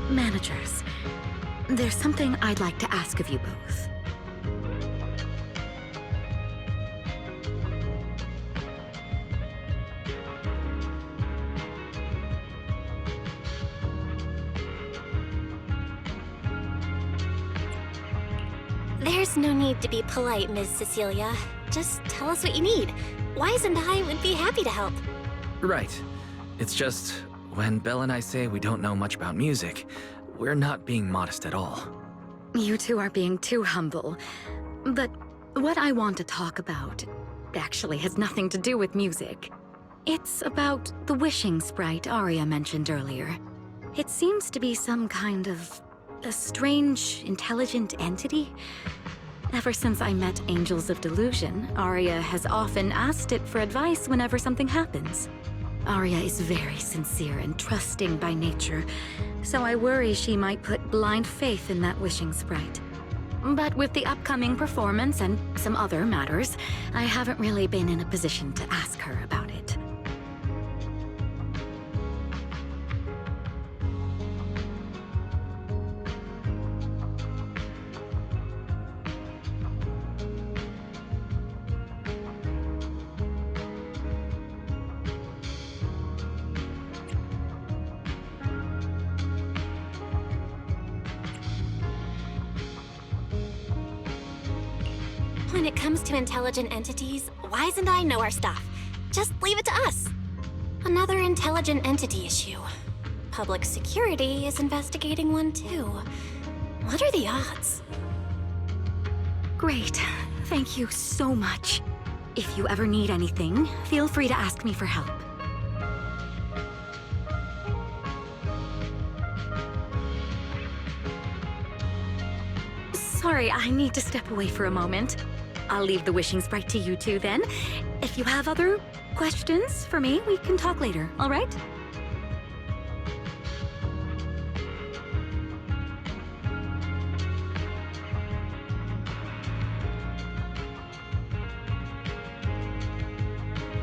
Managers, there's something I'd like to ask of you both. There's no need to be polite, Ms. Cecilia. Just tell us what you need. Wise and I would be happy to help. Right. It's just, when Belle and I say we don't know much about music, we're not being modest at all. You two are being too humble. But what I want to talk about actually has nothing to do with music. It's about the wishing sprite Arya mentioned earlier. It seems to be some kind of a strange, intelligent entity. Ever since I met Angels of Delusion, Arya has often asked it for advice whenever something happens. Arya is very sincere and trusting by nature, so I worry she might put blind faith in that wishing sprite. But with the upcoming performance and some other matters, I haven't really been in a position to ask her about it. When it comes to intelligent entities, Wise and I know our stuff. Just leave it to us. Another intelligent entity issue. Public security is investigating one too. What are the odds? Great. Thank you so much. If you ever need anything, feel free to ask me for help. Sorry, I need to step away for a moment. I'll leave the wishing sprite to you two then. If you have other questions for me, we can talk later, all right?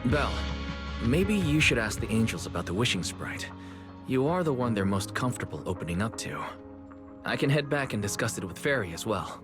Belle, maybe you should ask the angels about the wishing sprite. You are the one they're most comfortable opening up to. I can head back and discuss it with Fairy as well.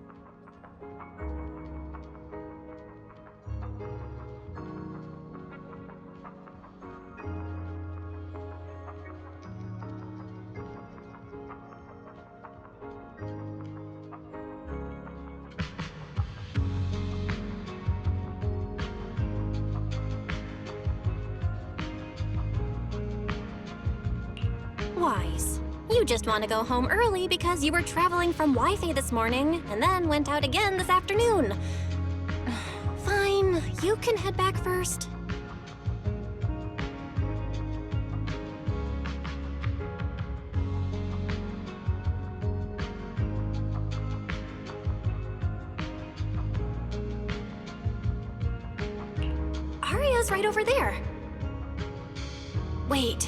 Wise, you just want to go home early because you were traveling from Wi-Fi this morning and then went out again this afternoon. Fine, you can head back first. Arya's right over there. Wait.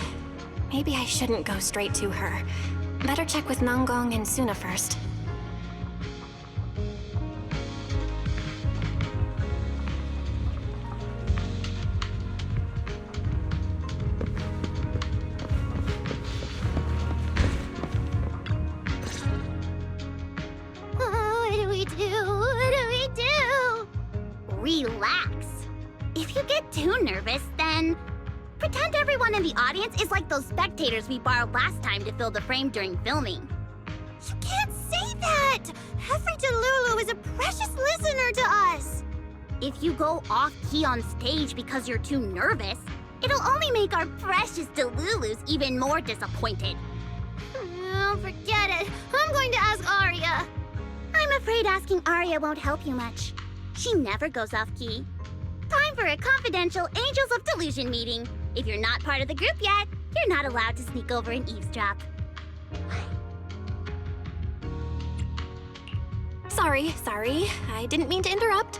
Maybe I shouldn't go straight to her. Better check with Nanggong and Suna first. What do we do? What do we do? Relax. If you get too nervous, then pretend everyone in the audience is like those spectators we borrowed last time to fill the frame during filming. You can't say that! Every Delulu is a precious listener to us! If you go off-key on stage because you're too nervous, it'll only make our precious Delulus even more disappointed. Oh, forget it. I'm going to ask Arya. I'm afraid asking Arya won't help you much. She never goes off-key. Time for a confidential Angels of Delusion meeting. If you're not part of the group yet, you're not allowed to sneak over and eavesdrop. Sorry. I didn't mean to interrupt.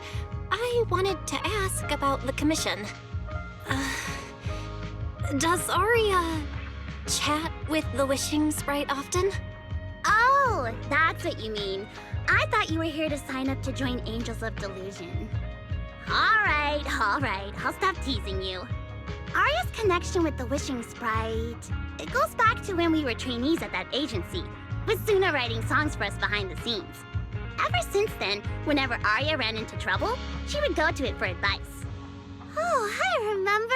I wanted to ask about the commission. Does Arya chat with the wishing sprite often? Oh, that's what you mean. I thought you were here to sign up to join Angels of Delusion. Alright, I'll stop teasing you. Arya's connection with the Wishing Sprite, it goes back to when we were trainees at that agency, with Suna writing songs for us behind the scenes. Ever since then, whenever Arya ran into trouble, she would go to it for advice. Oh, I remember.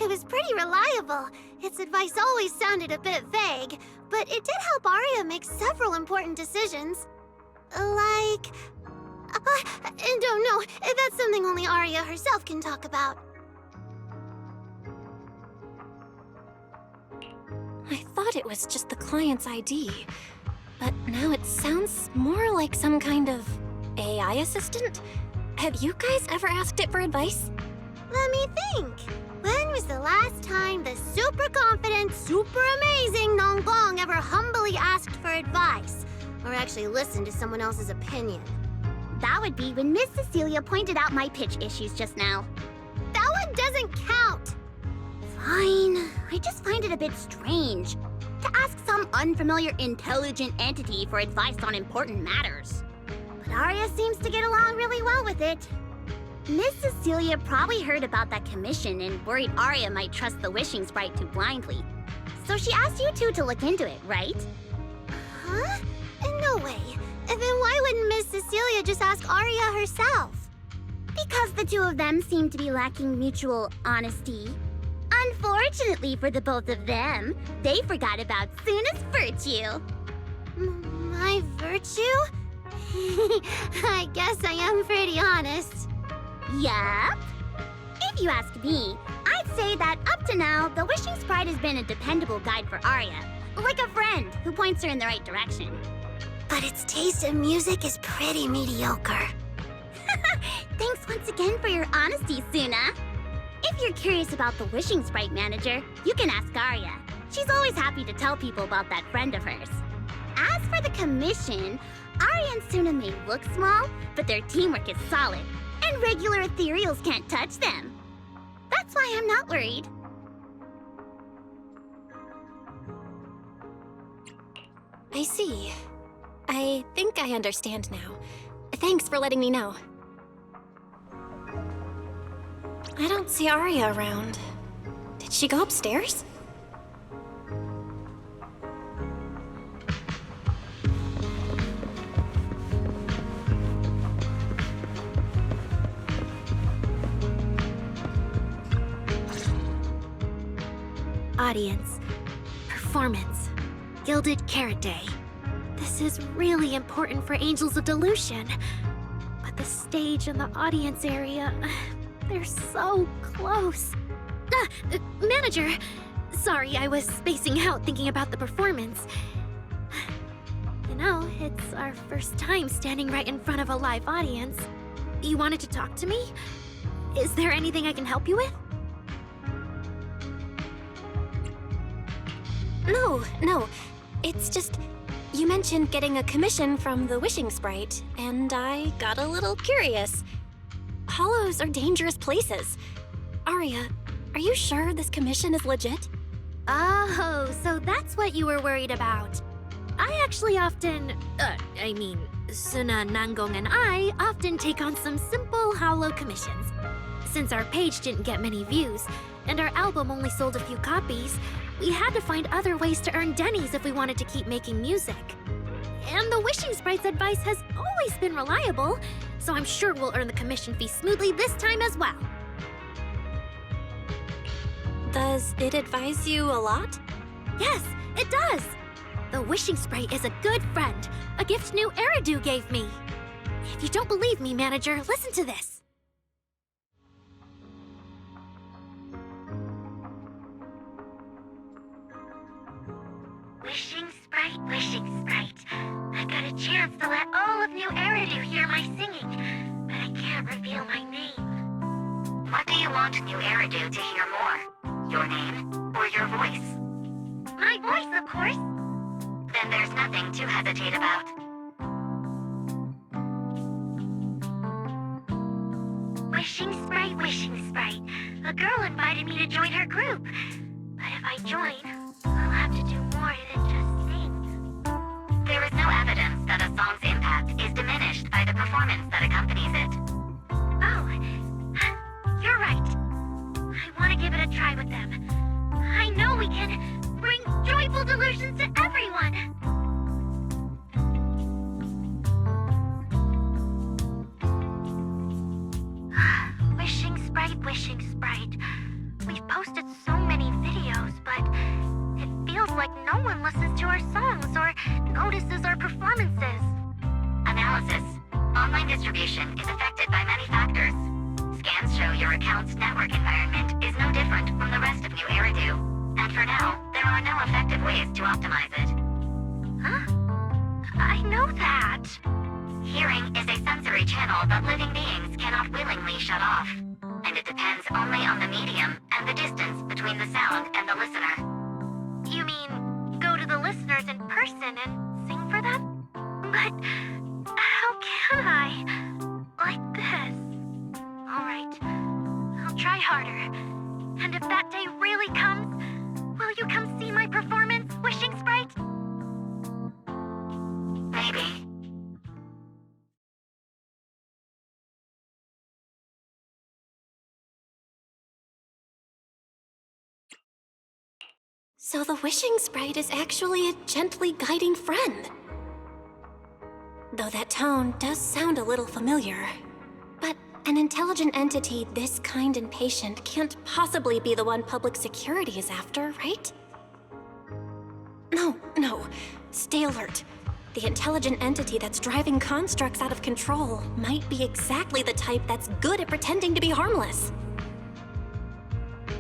It was pretty reliable. Its advice always sounded a bit vague, but it did help Arya make several important decisions. Like... I don't know. That's something only Arya herself can talk about. I thought it was just the client's ID, but now it sounds more like some kind of AI assistant? Have you guys ever asked it for advice? Let me think. When was the last time the super confident, super amazing Nonggong ever humbly asked for advice? Or actually listened to someone else's opinion? That would be when Miss Cecilia pointed out my pitch issues just now. That one doesn't count! Fine. I just find it a bit strange to ask some unfamiliar intelligent entity for advice on important matters. But Arya seems to get along really well with it. Miss Cecilia probably heard about that commission and worried Arya might trust the Wishing Sprite too blindly. So she asked you two to look into it, right? Huh? No way. Then why wouldn't Miss Cecilia just ask Arya herself? Because the two of them seem to be lacking mutual honesty. Unfortunately for the both of them, they forgot about Suna's virtue. My virtue? I guess I am pretty honest. Yup. If you ask me, I'd say that up to now, the Wishing Sprite has been a dependable guide for Arya. Like a friend who points her in the right direction. But its taste in music is pretty mediocre. Thanks once again for your honesty, Suna. If you're curious about the Wishing Sprite manager, you can ask Arya. She's always happy to tell people about that friend of hers. As for the commission, Arya and Suna may look small, but their teamwork is solid, and regular ethereals can't touch them. That's why I'm not worried. I see. I think I understand now. Thanks for letting me know. I don't see Arya around. Did she go upstairs? Audience. Performance. Gilded Carrot Day. This is really important for Angels of Delusion. But the stage and the audience area, they're so close. Manager! Sorry, I was spacing out thinking about the performance. You know, it's our first time standing right in front of a live audience. You wanted to talk to me? Is there anything I can help you with? No. It's just, you mentioned getting a commission from the Wishing Sprite, and I got a little curious. Hollows are dangerous places. Arya, are you sure this commission is legit? Oh, so that's what you were worried about. I actually often, Suna, Nangong, and I often take on some simple hollow commissions. Since our page didn't get many views, and our album only sold a few copies, we had to find other ways to earn dennies if we wanted to keep making music. And the Wishing Sprite's advice has always been reliable, so I'm sure we'll earn the commission fee smoothly this time as well. Does it advise you a lot? Yes, it does! The Wishing Sprite is a good friend, a gift new Eridu gave me. If you don't believe me, manager, listen to this. Wishing Sprite. I got a chance to let all of New Eridu hear my singing, but I can't reveal my name. What do you want New Eridu to hear more? Your name or your voice? My voice, of course. Then there's nothing to hesitate about. Wishing Sprite. A girl invited me to join her group. But if I join, I'll have to do more than just sing. There is no evidence that a song's impact is diminished by the performance that accompanies it. Oh, you're right. I want to give it a try with them. I know we can bring joyful delusions to everyone. Wishing Sprite. We've posted so many videos, but it feels like no one listens to our songs or notices our performances. Analysis. Online distribution is affected by many factors. Scans show your account's network environment is no different from the rest of New Eridu. And for now, there are no effective ways to optimize it. Huh? I know that. Hearing is a sensory channel that living beings cannot willingly shut off. And it depends only on the medium and the distance between the sound and the listener. You mean go to the listeners in person and sing for them? But how can I? Like this. Alright, I'll try harder. And if that day really comes, will you come see my performance, Wishing Sprite? Maybe. So the Wishing Sprite is actually a gently guiding friend. Though that tone does sound a little familiar. But an intelligent entity this kind and patient can't possibly be the one public security is after, right? No. Stay alert. The intelligent entity that's driving constructs out of control might be exactly the type that's good at pretending to be harmless.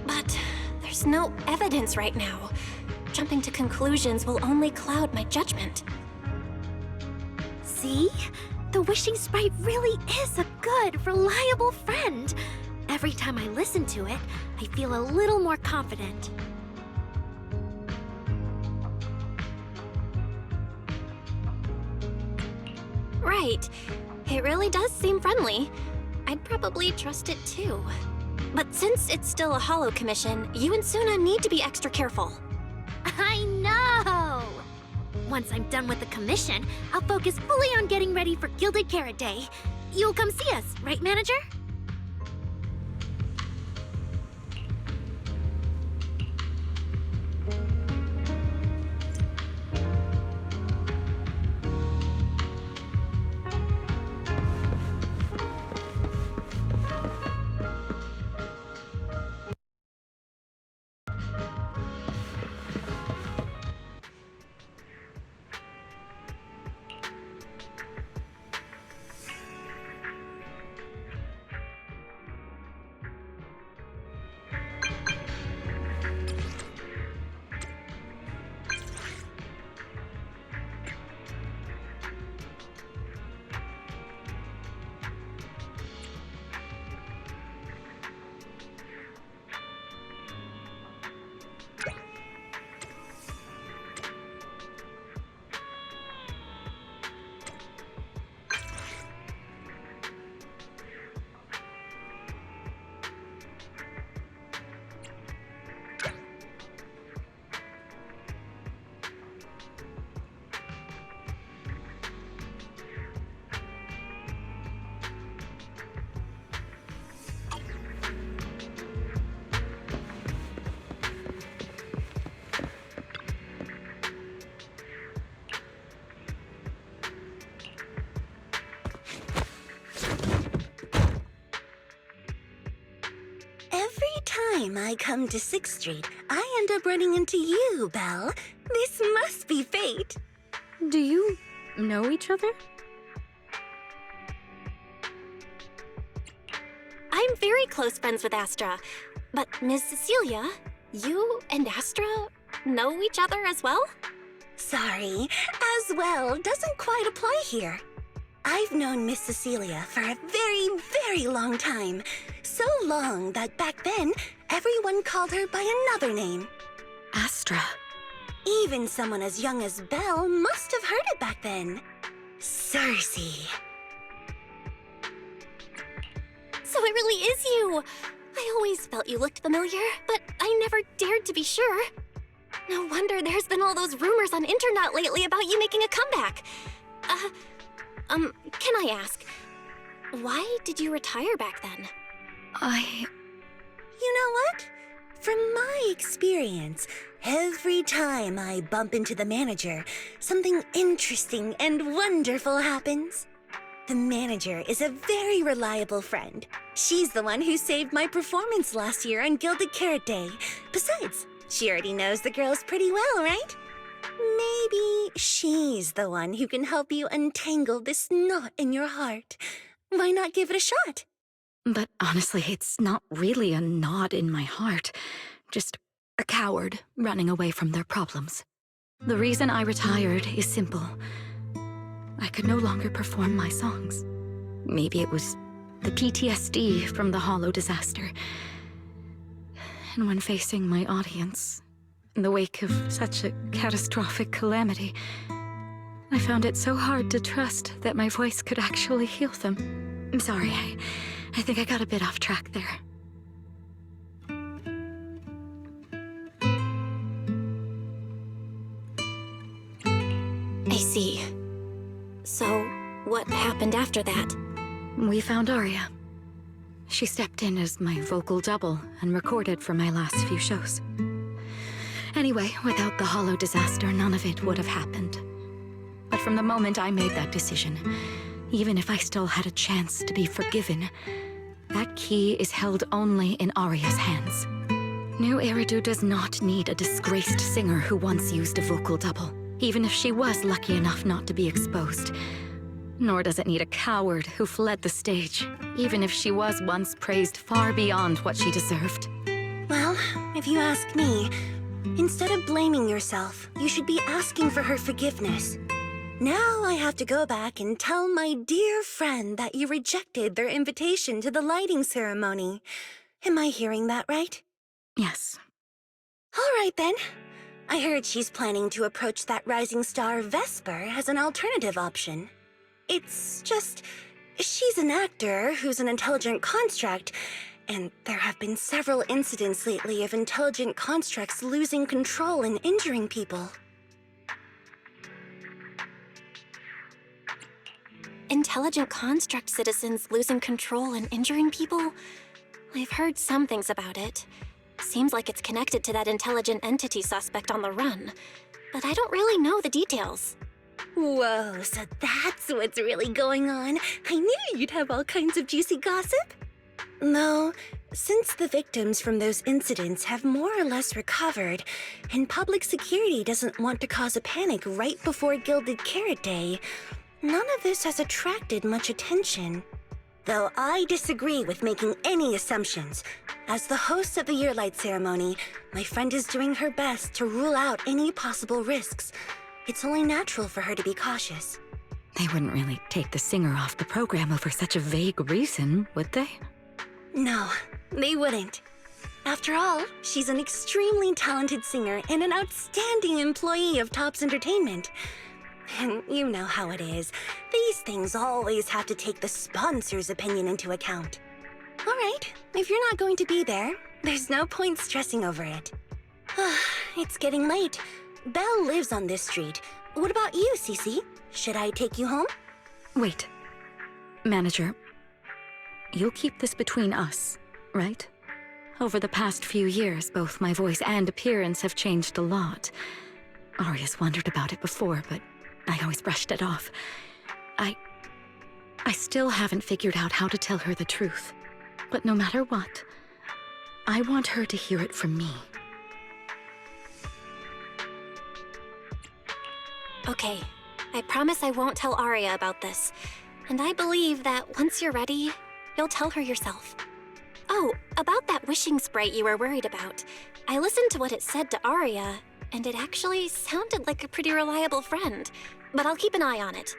But there's no evidence right now. Jumping to conclusions will only cloud my judgment. See? The Wishing Sprite really is a good, reliable friend. Every time I listen to it, I feel a little more confident. Right. It really does seem friendly. I'd probably trust it too. But since it's still a holo commission, you and Suna need to be extra careful. I know! Once I'm done with the commission, I'll focus fully on getting ready for Gilded Carrot Day. You'll come see us, right, Manager? Time I come to 6th Street, I end up running into you, Belle. This must be fate. Do you know each other? I'm very close friends with Astra. But Ms. Cecilia, you and Astra know each other as well? Sorry, as well doesn't quite apply here. I've known Miss Cecilia for a very, very long time. So long that back then, everyone called her by another name. Astra. Even someone as young as Belle must have heard it back then. Cersei. So it really is you! I always felt you looked familiar, but I never dared to be sure. No wonder there's been all those rumors on internet lately about you making a comeback. Can I ask, why did you retire back then? You know what? From my experience, every time I bump into the manager, something interesting and wonderful happens. The manager is a very reliable friend. She's the one who saved my performance last year on Gilded Carrot Day. Besides, she already knows the girls pretty well, right? Maybe she's the one who can help you untangle this knot in your heart. Why not give it a shot? But honestly, it's not really a knot in my heart. Just a coward running away from their problems. The reason I retired is simple. I could no longer perform my songs. Maybe it was the PTSD from the Hollow disaster. And when facing my audience, in the wake of such a catastrophic calamity, I found it so hard to trust that my voice could actually heal them. I'm sorry, I think I got a bit off track there. I see. So, what happened after that? We found Aria. She stepped in as my vocal double and recorded for my last few shows. Anyway, without the Hollow disaster, none of it would have happened. But from the moment I made that decision, even if I still had a chance to be forgiven, that key is held only in Aria's hands. New Eridu does not need a disgraced singer who once used a vocal double, even if she was lucky enough not to be exposed. Nor does it need a coward who fled the stage, even if she was once praised far beyond what she deserved. Well, if you ask me, instead of blaming yourself, you should be asking for her forgiveness. Now I have to go back and tell my dear friend that you rejected their invitation to the lighting ceremony. Am I hearing that right? Yes. All right, then. I heard she's planning to approach that rising star Vesper as an alternative option. It's just, she's an actor who's an intelligent construct, and there have been several incidents lately of intelligent constructs losing control and injuring people. Intelligent construct citizens losing control and injuring people? I've heard some things about it. Seems like it's connected to that intelligent entity suspect on the run, but I don't really know the details. Whoa, so that's what's really going on. I knew you'd have all kinds of juicy gossip. No, since the victims from those incidents have more or less recovered, and public security doesn't want to cause a panic right before Gilded Carrot Day, none of this has attracted much attention. Though I disagree with making any assumptions. As the host of the Yearlight ceremony, my friend is doing her best to rule out any possible risks. It's only natural for her to be cautious. They wouldn't really take the singer off the program over such a vague reason, would they? No, they wouldn't. After all, she's an extremely talented singer and an outstanding employee of Topps Entertainment. And you know how it is. These things always have to take the sponsor's opinion into account. All right, if you're not going to be there, there's no point stressing over it. It's getting late. Belle lives on this street. What about you, Cece? Should I take you home? Wait. Manager, you'll keep this between us, right? Over the past few years, both my voice and appearance have changed a lot. Aria's wondered about it before, but I always brushed it off. I still haven't figured out how to tell her the truth. But no matter what, I want her to hear it from me. Okay, I promise I won't tell Aria about this. And I believe that once you're ready, you'll tell her yourself. Oh, about that wishing sprite you were worried about. I listened to what it said to Aria, and it actually sounded like a pretty reliable friend. But I'll keep an eye on it.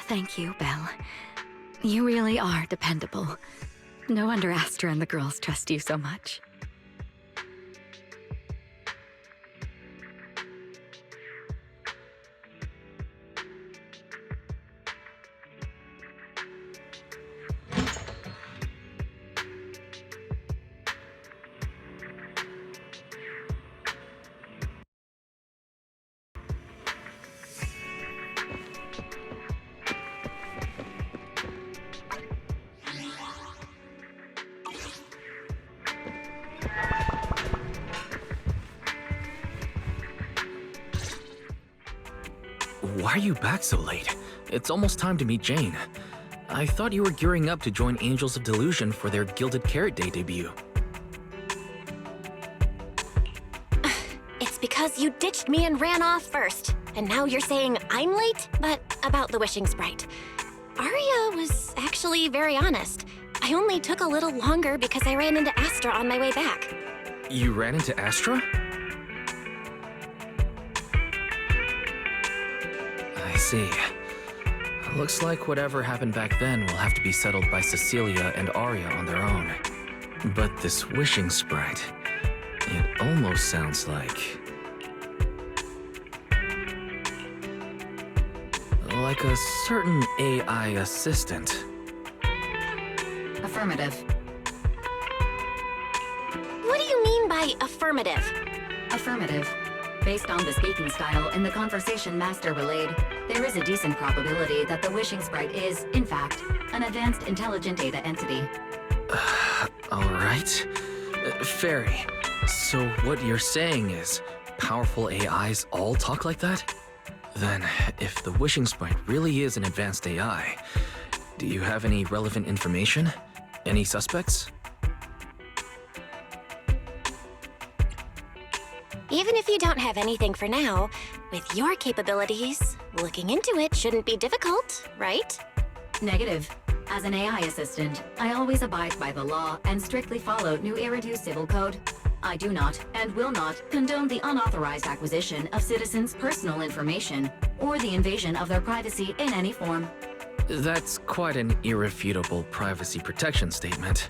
Thank you, Belle. You really are dependable. No wonder Astra and the girls trust you so much. why are you back so late? It's almost time to meet Jane. I thought you were gearing up to join Angels of Delusion for their Gilded Carrot Day debut. It's because you ditched me and ran off first. And now you're saying I'm late? But about the wishing sprite. Arya was actually very honest. I only took a little longer because I ran into Astra on my way back. You ran into Astra? I see. Looks like whatever happened back then will have to be settled by Cecilia and Arya on their own. But this wishing sprite, it almost sounds like a certain AI assistant. Affirmative. What do you mean by affirmative? Affirmative. Based on the speaking style and the conversation Master relayed, there is a decent probability that the wishing sprite is, in fact, an advanced intelligent data entity. Alright. Fairy, so what you're saying is powerful AIs all talk like that? Then, if the wishing sprite really is an advanced AI, do you have any relevant information? Any suspects? Even if you don't have anything for now, with your capabilities, looking into it shouldn't be difficult, right? Negative. As an AI assistant, I always abide by the law and strictly follow New Eridu Civil Code. I do not, and will not, condone the unauthorized acquisition of citizens' personal information, or the invasion of their privacy in any form. That's quite an irrefutable privacy protection statement.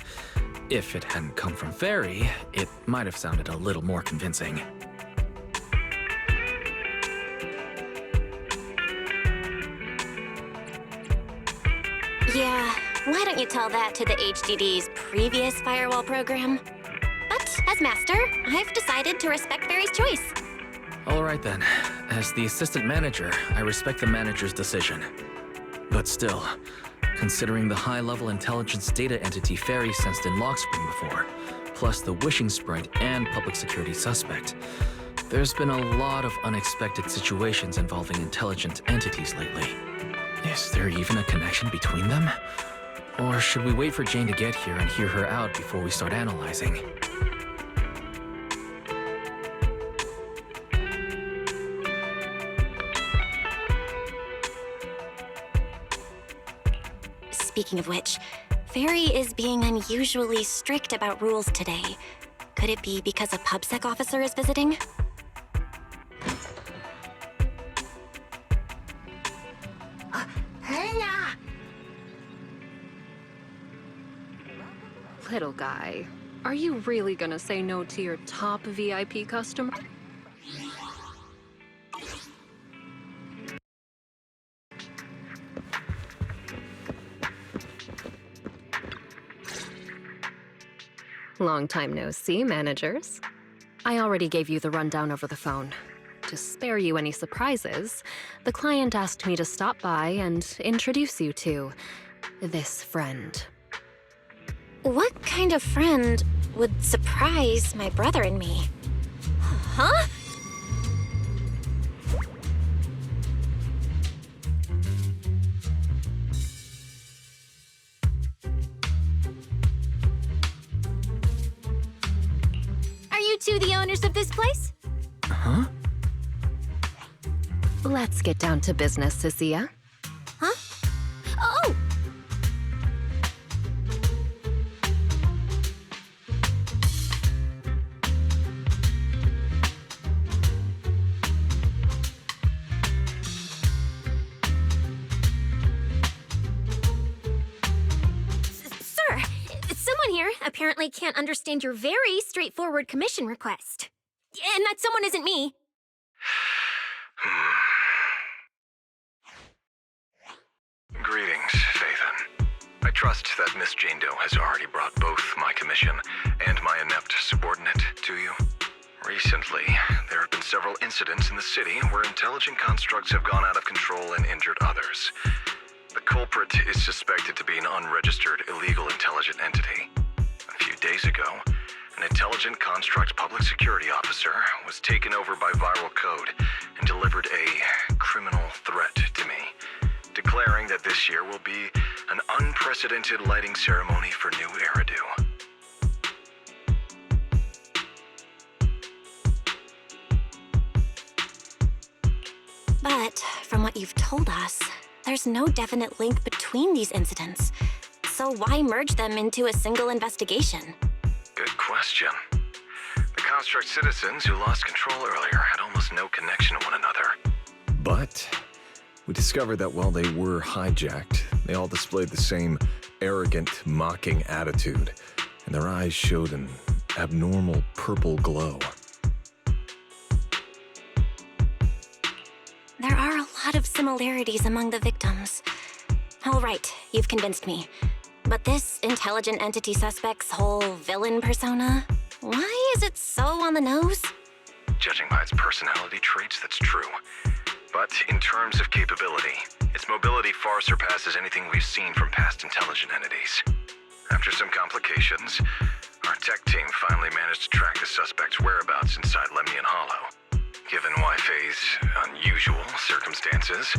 If it hadn't come from Fairy, it might have sounded a little more convincing. Yeah, why don't you tell that to the HDD's previous firewall program? But as master, I've decided to respect Fairy's choice. Alright then. As the assistant manager, I respect the manager's decision. But still, considering the high-level intelligence data entity Fairy sensed in Lockspring before, plus the wishing sprite and public security suspect, there's been a lot of unexpected situations involving intelligent entities lately. Is there even a connection between them? Or should we wait for Jane to get here and hear her out before we start analyzing? Speaking of which, Fairy is being unusually strict about rules today. Could it be because a PubSec officer is visiting? Little guy, are you really gonna say no to your top VIP customer? Long time no see, managers. I already gave you the rundown over the phone. To spare you any surprises, the client asked me to stop by and introduce you to this friend. What kind of friend would surprise my brother and me? Huh? Are you two the owners of this place? Huh? Let's get down to business, Cecilia. Huh? Oh! Sir, someone here apparently can't understand your very straightforward commission request. And that someone isn't me. Greetings, Phaethon. I trust that Miss Jane Doe has already brought both my commission and my inept subordinate to you. Recently, there have been several incidents in the city where intelligent constructs have gone out of control and injured others. The culprit is suspected to be an unregistered illegal intelligent entity. A few days ago, an intelligent construct public security officer was taken over by viral code and delivered a criminal threat to me, declaring that this year will be an unprecedented lighting ceremony for New Eridu. But from what you've told us, there's no definite link between these incidents. So why merge them into a single investigation? Good question. The construct citizens who lost control earlier had almost no connection to one another. But we discovered that while they were hijacked, they all displayed the same arrogant, mocking attitude, and their eyes showed an abnormal purple glow. There are a lot of similarities among the victims. All right, you've convinced me. But this intelligent entity suspect's whole villain persona, why is it so on the nose? Judging by its personality traits, that's true. But in terms of capability, its mobility far surpasses anything we've seen from past intelligent entities. After some complications, our tech team finally managed to track the suspect's whereabouts inside Lemnian Hollow. Given Wi-Fi's unusual circumstances,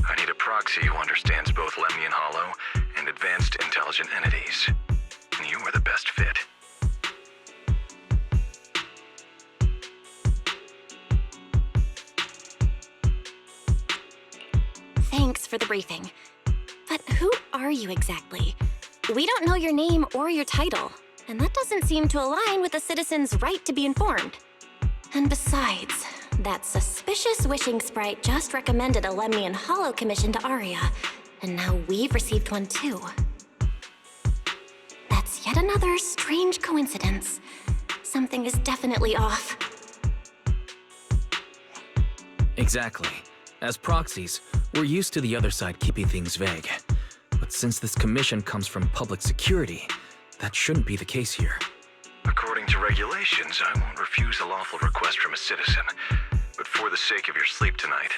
I need a proxy who understands both Lemnian Hollow and advanced intelligent entities. You were the best fit. Thanks for the briefing. But who are you exactly? We don't know your name or your title, and that doesn't seem to align with the citizens' right to be informed. And besides, that suspicious wishing sprite just recommended a Lemnian Hollow commission to Aria, and now we've received one too. That's yet another strange coincidence. Something is definitely off. Exactly. As proxies, we're used to the other side keeping things vague. But since this commission comes from public security, that shouldn't be the case here. According to regulations, I won't refuse a lawful request from a citizen. But for the sake of your sleep tonight,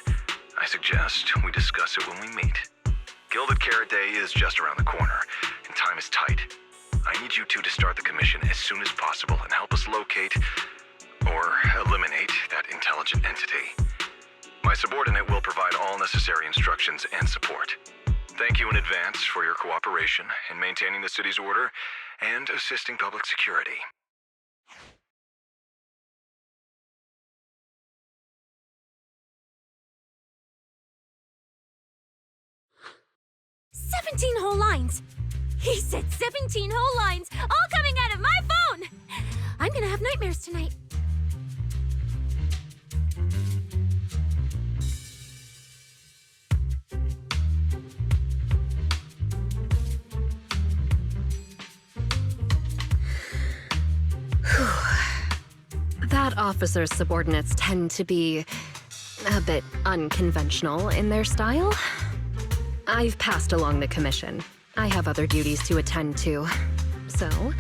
I suggest we discuss it when we meet. Gilded Carrot Day is just around the corner, and time is tight. I need you two to start the commission as soon as possible and help us locate or eliminate that intelligent entity. My subordinate will provide all necessary instructions and support. Thank you in advance for your cooperation in maintaining the city's order and assisting public security. "17 whole lines! He said 17 whole lines, all coming out of my phone! I'm gonna have nightmares tonight." That officer's subordinates tend to be a bit unconventional in their style. I've passed along the commission. I have other duties to attend to. So,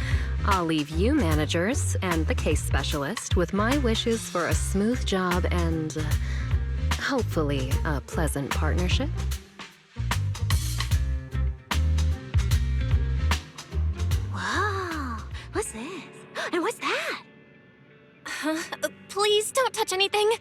I'll leave you managers and the case specialist with my wishes for a smooth job and hopefully a pleasant partnership. Whoa, what's this? And what's that? Please don't touch anything.